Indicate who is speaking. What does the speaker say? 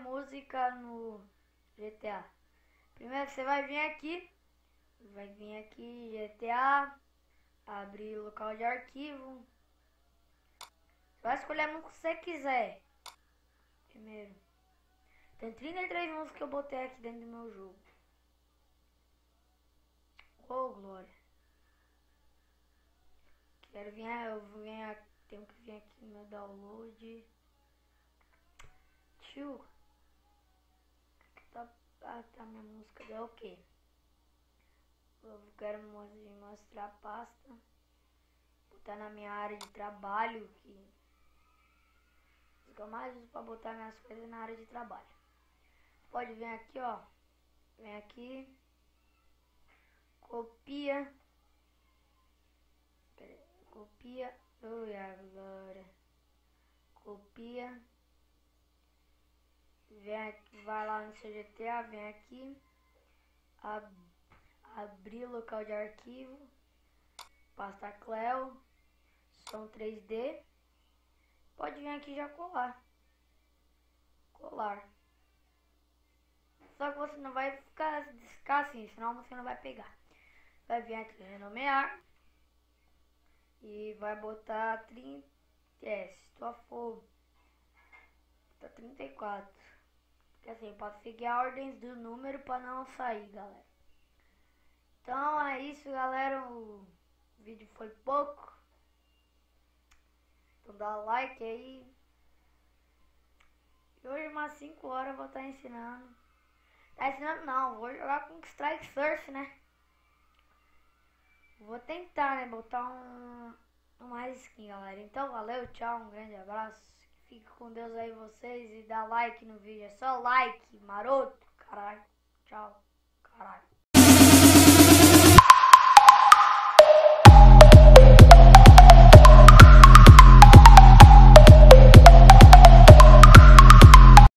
Speaker 1: música no GTA. Primeiro você vai vir aqui, GTA, abrir local de arquivo. Você vai escolher a música que você quiser. Primeiro. Tem 33 músicas que eu botei aqui dentro do meu jogo. Oh, glória. Quero vir, tenho que vir aqui no meu download. Tio. Tá minha música é o que? Eu quero mostrar a pasta. Botar na minha área de trabalho. Que eu mais uso pra botar minhas coisas na área de trabalho. Pode vir aqui, ó. Vem aqui. Copia. Copia. Oi, agora. Copia. Vem aqui, vai lá no seu GTA, vem aqui. Abrir local de arquivo. Pasta Cleo. Som 3D. Pode vir aqui e já colar. Só que você não vai ficar assim, senão você não vai pegar. Vai vir aqui renomear. E vai botar 30. Se tu for. Tá 34. Porque assim, pode seguir a ordem do número para não sair, galera. Então é isso, galera. O vídeo foi pouco. Então dá like aí. E hoje umas 5 horas eu vou estar ensinando. Tá ensinando não, vou jogar com Strike Surf, né? Vou tentar, né? Botar mais skin, galera. Então valeu, tchau, um grande abraço. Fique com Deus aí vocês e dá like no vídeo. É só like, maroto, caralho. Tchau, caralho.